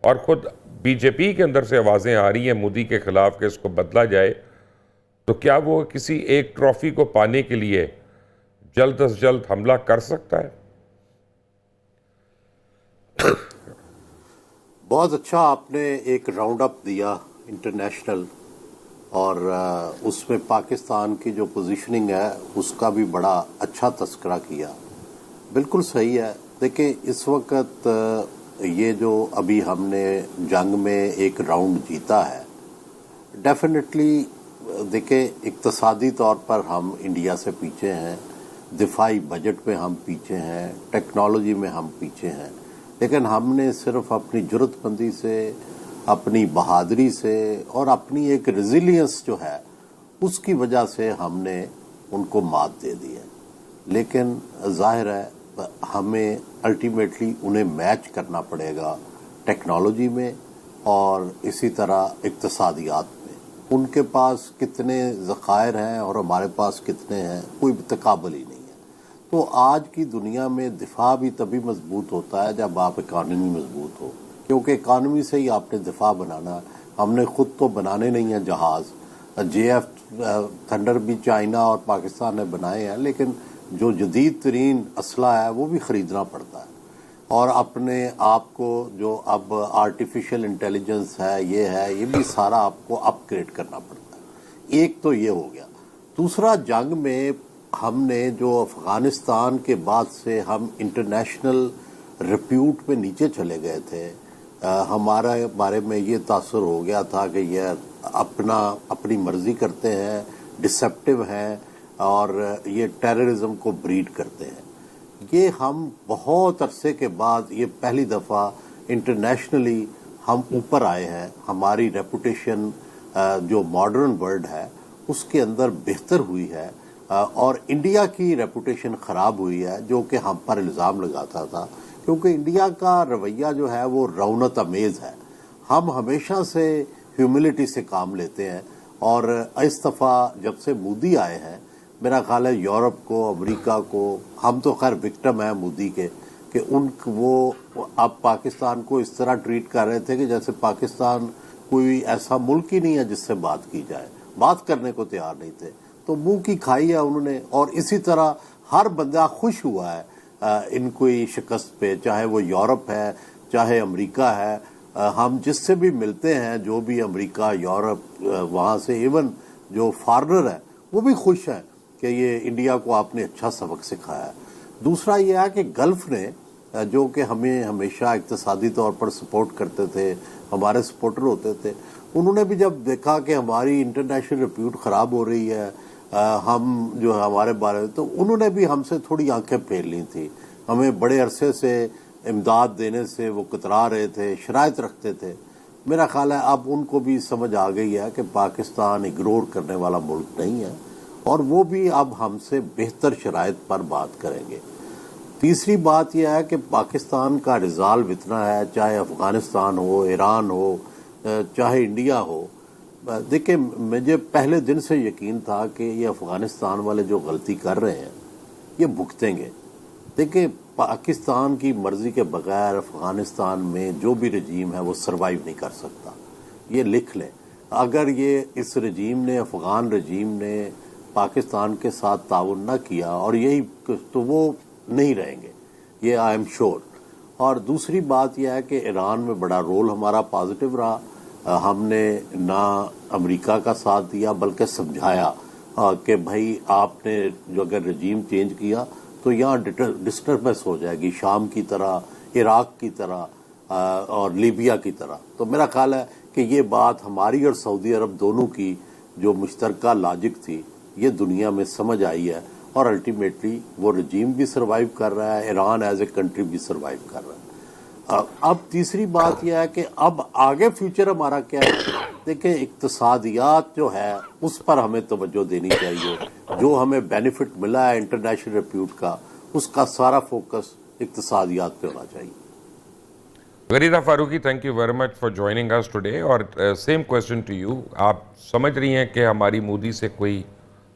اور خود B J پی کے اندر سے آوازیں آ رہی ہیں مودی کے خلاف کہ اس کو بدلا جائے، تو کیا وہ کسی ایک ٹرافی کو پانے کے لیے جلد از جلد حملہ کر سکتا ہے؟ بہت اچھا آپ نے ایک راؤنڈ اپ دیا انٹرنیشنل، اور اس میں پاکستان کی جو پوزیشننگ ہے اس کا بھی بڑا اچھا تذکرہ کیا. بالکل صحیح ہے. دیکھیں اس وقت یہ جو ابھی ہم نے جنگ میں ایک راؤنڈ جیتا ہے، ڈیفینیٹلی دیکھیں اقتصادی طور پر ہم انڈیا سے پیچھے ہیں، دفاعی بجٹ میں ہم پیچھے ہیں، ٹیکنالوجی میں ہم پیچھے ہیں، لیکن ہم نے صرف اپنی جرات مندی سے، اپنی بہادری سے اور اپنی ایک ریزیلینس جو ہے اس کی وجہ سے ہم نے ان کو مات دے دی ہے. لیکن ظاہر ہے ہمیں الٹیمیٹلی انہیں میچ کرنا پڑے گا ٹیکنالوجی میں اور اسی طرح اقتصادیات میں. ان کے پاس کتنے ذخائر ہیں اور ہمارے پاس کتنے ہیں، کوئی تقابل ہی نہیں ہے. تو آج کی دنیا میں دفاع بھی تبھی مضبوط ہوتا ہے جب آپ اکانومی مضبوط ہو، کیونکہ اکانومی سے ہی آپ نے دفاع بنانا ہے. ہم نے خود تو بنانے نہیں ہیں جہاز، جے ایف تھنڈر بھی چائنا اور پاکستان نے بنائے ہیں، لیکن جو جدید ترین اسلحہ ہے وہ بھی خریدنا پڑتا ہے. اور اپنے آپ کو جو اب آرٹیفیشل انٹیلیجنس ہے، یہ بھی سارا آپ کو اپ گریڈ کرنا پڑتا ہے. ایک تو یہ ہو گیا. دوسرا، جنگ میں ہم نے جو افغانستان کے بعد سے ہم انٹرنیشنل ریپیوٹ میں نیچے چلے گئے تھے، ہمارے بارے میں یہ تاثر ہو گیا تھا کہ یہ اپنی مرضی کرتے ہیں، ڈسیپٹیو ہیں اور یہ ٹیررزم کو بریڈ کرتے ہیں. یہ ہم بہت عرصے کے بعد یہ پہلی دفعہ انٹرنیشنلی ہم اوپر آئے ہیں. ہماری ریپوٹیشن جو ماڈرن ورلڈ ہے اس کے اندر بہتر ہوئی ہے، اور انڈیا کی ریپوٹیشن خراب ہوئی ہے جو کہ ہم پر الزام لگاتا تھا، کیونکہ انڈیا کا رویہ جو ہے وہ رونت امیز ہے. ہم ہمیشہ سے ہیوملٹی سے کام لیتے ہیں، اور اس دفعہ جب سے مودی آئے ہیں میرا خیال ہے یورپ کو، امریکہ کو، ہم تو خیر وکٹم ہیں مودی کے، کہ وہ اب پاکستان کو اس طرح ٹریٹ کر رہے تھے کہ جیسے پاکستان کوئی ایسا ملک ہی نہیں ہے جس سے بات کی جائے. بات کرنے کو تیار نہیں تھے، تو منہ کی کھائی ہے انہوں نے. اور اسی طرح ہر بندہ خوش ہوا ہے ان کوئی شکست پہ، چاہے وہ یورپ ہے چاہے امریکہ ہے. ہم جس سے بھی ملتے ہیں، جو بھی امریکہ، یورپ، وہاں سے ایون جو فارنر ہے وہ بھی خوش ہیں کہ یہ انڈیا کو آپ نے اچھا سبق سکھایا ہے. دوسرا یہ ہے کہ گلف نے، جو کہ ہمیں ہمیشہ اقتصادی طور پر سپورٹ کرتے تھے، ہمارے سپورٹر ہوتے تھے، انہوں نے بھی جب دیکھا کہ ہماری انٹرنیشنل ریپیوٹ خراب ہو رہی ہے، ہم جو ہمارے بارے میں، تو انہوں نے بھی ہم سے تھوڑی آنکھیں پھیر لی تھی. ہمیں بڑے عرصے سے امداد دینے سے وہ کترا رہے تھے، شرائط رکھتے تھے. میرا خیال ہے اب ان کو بھی سمجھ آ گئی ہے کہ پاکستان اگنور کرنے والا ملک نہیں ہے، اور وہ بھی اب ہم سے بہتر شرائط پر بات کریں گے. تیسری بات یہ ہے کہ پاکستان کا ریزالو اتنا ہے، چاہے افغانستان ہو، ایران ہو، چاہے انڈیا ہو. دیکھیں مجھے پہلے دن سے یقین تھا کہ یہ افغانستان والے جو غلطی کر رہے ہیں یہ بھگتیں گے. دیکھیں پاکستان کی مرضی کے بغیر افغانستان میں جو بھی رجیم ہے وہ سروائیو نہیں کر سکتا. یہ لکھ لیں. اگر یہ اس رجیم نے، افغان رجیم نے پاکستان کے ساتھ تعاون نہ کیا اور یہی، تو وہ نہیں رہیں گے، یہ آئی ایم شور. اور دوسری بات یہ ہے کہ ایران میں بڑا رول ہمارا پازیٹو رہا. ہم نے نہ امریکہ کا ساتھ دیا بلکہ سمجھایا کہ بھائی آپ نے جو اگر رجیم چینج کیا تو یہاں ڈسٹربنس ہو جائے گی، شام کی طرح، عراق کی طرح اور لیبیا کی طرح. تو میرا خیال ہے کہ یہ بات ہماری اور سعودی عرب دونوں کی جو مشترکہ لاجک تھی یہ دنیا میں سمجھ آئی ہے، اور الٹیمیٹلی وہ رجیم بھی سروائیو کر رہا ہے، ایران ایز اے کنٹری بھی سروائیو کر رہا ہے. اب تیسری بات یہ ہے کہ اب آگے فیوچر ہمارا کیا ہے. دیکھیں اقتصادیات جو ہے اس پر ہمیں توجہ دینی چاہیے. جو ہمیں بینیفٹ ملا ہے انٹرنیشنل ریپیوٹ کا، اس کا سارا فوکس اقتصادیات پہ ہونا چاہیے. Gharida Farooqi, thank you very much for joining اس ٹوڈے. اور سیم کویسچن ٹو یو، آپ سمجھ رہی ہیں کہ ہماری مودی سے کوئی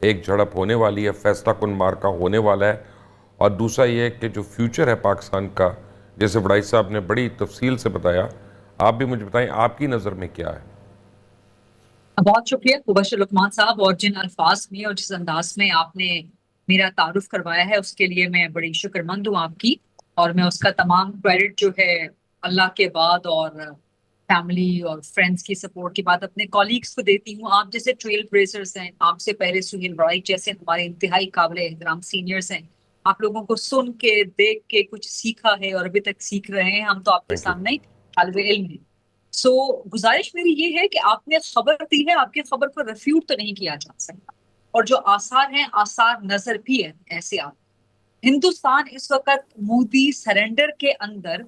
ایک جھڑپ ہونے والی ہے، فیصلہ کن مارکا ہونے والا ہے؟ اور دوسرا یہ کہ جو فیوچر ہے پاکستان کا، جیسے وڈائی صاحب نے بڑی تفصیل سے بتایا، آپ بھی مجھے بتائیں آپ کی نظر میں کیا ہے؟ بہت شکریہ مبشر لقمان صاحب، اور جن الفاظ میں اور جس انداز میں آپ نے میرا تعارف کروایا ہے اس کے لیے میں بڑی شکر مند ہوں آپ کی، اور میں اس کا تمام کریڈٹ جو ہے اللہ کے بعد اور فیملی اور فرینڈز کی سپورٹ کے بعد اپنے کولیگز کو دیتی ہوں۔ آپ جیسے ٹریل بریزرز ہیں، آپ سے پہلے سہیل رائٹ جیسے ہمارے انتہائی قابل احترام سینئرز ہیں، آپ لوگوں کو سن کے دیکھ کے کچھ سیکھا ہے اور ابھی تک سیکھ رہے ہیں، ہم تو آپ کے تھینک یو۔ سامنے طالب علم ہیں۔ سو گزارش میری یہ ہے کہ آپ نے خبر دی ہے، آپ کی خبر کو ریفیوٹ تو نہیں کیا جا سکتا، اور جو آثار ہیں آثار نظر بھی ہے ایسے آپ ہندوستان اس وقت مودی سرنڈر کے اندر،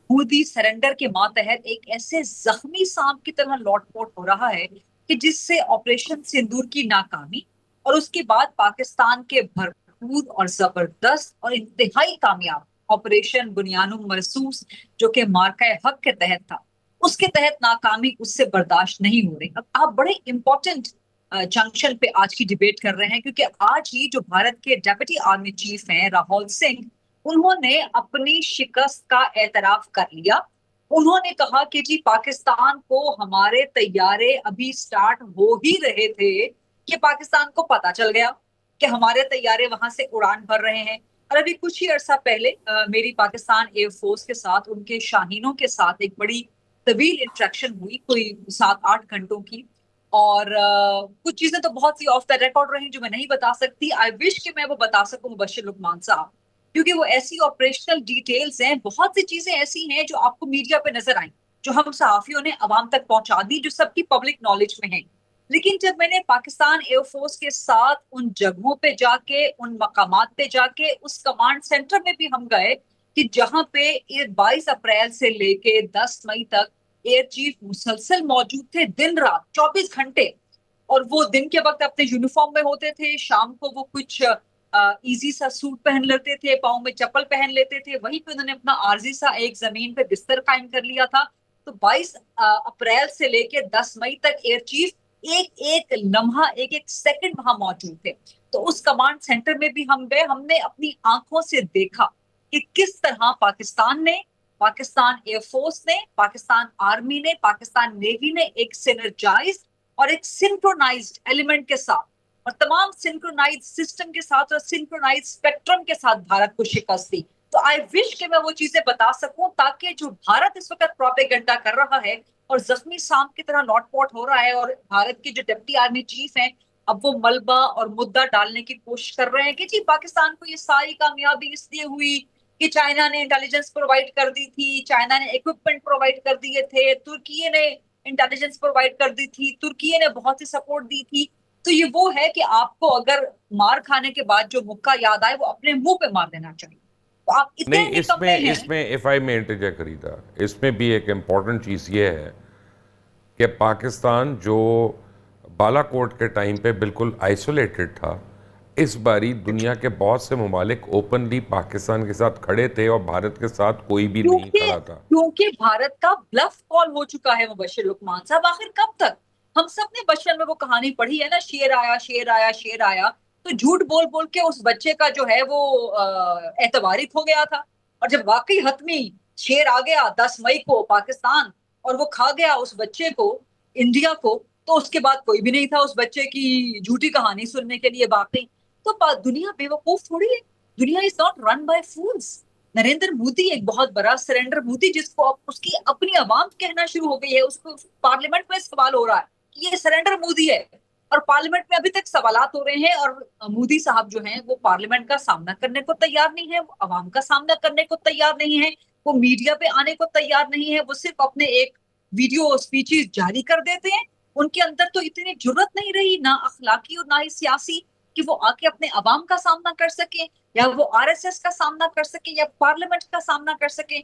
مودی سرنڈر کے ماتحت ایک ایسے زخمی سانپ کی طرح لوٹ پوٹ ہو رہا ہے کہ جس سے آپریشن سندور کی ناکامی اور اس کے بعد پاکستان کے بھرپور اور زبردست اور انتہائی کامیاب آپریشن بنیان مرصوص جو کہ مارکہ حق کے تحت تھا، اس کے تحت ناکامی اس سے برداشت نہیں ہو رہی۔ اب آپ بڑے امپورٹنٹ جنکشن پہ آج کی ڈیبیٹ کر رہے ہیں، کیونکہ آج ہی جو بھارت کے ڈیپٹی آرمی چیف ہیں راہول سنگھ، انہوں نے اپنی شکست کا اعتراف کر لیا۔ انہوں نے کہا کہ جی پاکستان کو ہمارے طیارے ابھی سٹارٹ ہو ہی رہے تھے کہ پاکستان کو پتا چل گیا کہ ہمارے طیارے وہاں سے اڑان بھر رہے ہیں۔ اور ابھی کچھ ہی عرصہ پہلے میری پاکستان ایئر فورس کے ساتھ، ان کے شاہینوں کے ساتھ ایک بڑی طویل انٹریکشن ہوئی، کوئی 7-8 گھنٹوں کی، اور کچھ چیزیں تو بہت سی آف دا ریکارڈ رہیں جو میں نہیں بتا سکتی۔ آئی وش کہ میں وہ بتا سکوں مبشر لقمان صاحب، کیونکہ وہ ایسی آپریشنل ڈیٹیلز ہیں، بہت سی چیزیں ایسی ہیں جو آپ کو میڈیا پہ نظر آئیں، جو ہم صحافیوں نے عوام تک پہنچا دی، جو سب کی پبلک نالج میں ہیں۔ لیکن جب میں نے پاکستان ایئر فورس کے ساتھ ان جگہوں پہ جا کے، ان مقامات پہ جا کے، اس کمانڈ سینٹر میں بھی ہم گئے کہ جہاں پہ 22 اپریل سے لے کے 10 مئی تک ایئر چیف مسلسل موجود تھے، دن رات 24 گھنٹے، اور وہ دن کے وقت اپنے یونیفارم میں ہوتے تھے، شام کو وہ کچھ ایزی سا سوٹ پہن لیتے تھے، پاؤں میں چپل پہن لیتے تھے، وہیں پہ انہوں نے اپنا عارضی سا ایک زمین پہ بستر قائم کر لیا تھا۔ تو 22 اپریل سے لے کے 10 مئی تک ایئر چیف ایک ایک لمحہ، ایک ایک سیکنڈ وہاں موجود تھے۔ تو اس کمانڈ سینٹر میں بھی ہم گئے، ہم نے اپنی آنکھوں سے دیکھا کہ کس طرح پاکستان نے، پاکستان ایئر فورس نے، پاکستان آرمی نے، پاکستان نیوی نے ایک سینرجائزڈ اور ایک سنکرونائزڈ ایلیمنٹ کے ساتھ اور تمام سنکرونائزڈ سسٹم کے ساتھ اور سنکرونائزڈ اسپیکٹرم کے ساتھ بھارت کو شکست دی۔ تو آئی وش کہ میں وہ چیزیں بتا سکوں تاکہ جو بھارت اس وقت پروپیگنڈا کر رہا ہے اور زخمی سانپ کی طرح لوٹ پوٹ ہو رہا ہے، اور بھارت کے جو ڈپٹی آرمی چیف ہیں اب وہ ملبہ اور مدعا ڈالنے کی کوشش کر رہے ہیں کہ جی پاکستان کو یہ ساری کامیابی اس لیے ہوئی کہ چائنا نے انٹیلیجنس پرووائڈ کر دی تھی، چائنا نے ایکوپمنٹ پرووائڈ کر دیے تھے، ترکی نے انٹیلیجنس پرووائڈ کر دی تھی، ترکی نے بہت سی سپورٹ دی تھی۔ تو یہ وہ ہے کہ آپ کو اگر مار کھانے کے بعد جو مکہ یاد آئے وہ اپنے منہ پہ مار دینا چاہیے۔ تو آپ اتنے نہیں، نکمے ہیں۔ اس میں if I may interject خریدا، اس میں بھی ایک امپورٹنٹ چیز یہ ہے کہ پاکستان جو بالا کوٹ کے ٹائم پہ بالکل آئسولیٹڈ تھا، اس باری دنیا کے بہت سے ممالک اوپنلی پاکستان کے ساتھ کھڑے تھے اور بھارت کے ساتھ کوئی بھی نہیں کھڑا تھا۔ کیونکہ بھارت کا بلف کال ہو چکا ہے مبشر لقمان صاحب۔ آخر کب تک؟ ہم سب نے بچپن میں وہ کہانی پڑھی ہے نا، شیر آیا شیر آیا شیر آیا، تو جھوٹ بول بول کے اس بچے کا جو ہے وہ اعتبار ہی کھو گیا تھا، اور جب واقعی حتمی شیر آ گیا 10 مئی کو پاکستان اور وہ کھا گیا اس بچے کو، انڈیا کو، تو اس کے بعد کوئی بھی نہیں تھا اس بچے کی جھوٹی کہانی سننے کے لیے باقی۔ تو دنیا بے وقوف تھوڑی ہے، دنیا is not run by fools. Narendra Modi ایک بہت بڑا سرنڈر مودی، جس کو اس کی اپنی عوام کہنا شروع ہو گئی ہے، اس کو پارلیمنٹ میں سوال ہو رہا ہے کہ یہ سرنڈر مودی ہے، اور پارلیمنٹ میں ابھی تک سوالات ہو رہے ہیں، اور مودی صاحب جو ہیں وہ پارلیمنٹ کا سامنا کرنے کو تیار نہیں ہے، وہ عوام کا سامنا کرنے کو تیار نہیں ہے، وہ میڈیا پہ آنے کو تیار نہیں ہے، وہ صرف اپنے ایک ویڈیو سپیچز جاری کر دیتے ہیں۔ ان کے اندر تو اتنی جرت نہیں رہی، نہ اخلاقی اور نہ ہی سیاسی، کہ وہ آ کے اپنے عوام کا سامنا کر سکیں، یا وہ آر ایس ایس کا سامنا کر سکیں، یا پارلیمنٹ کا سامنا کر سکیں۔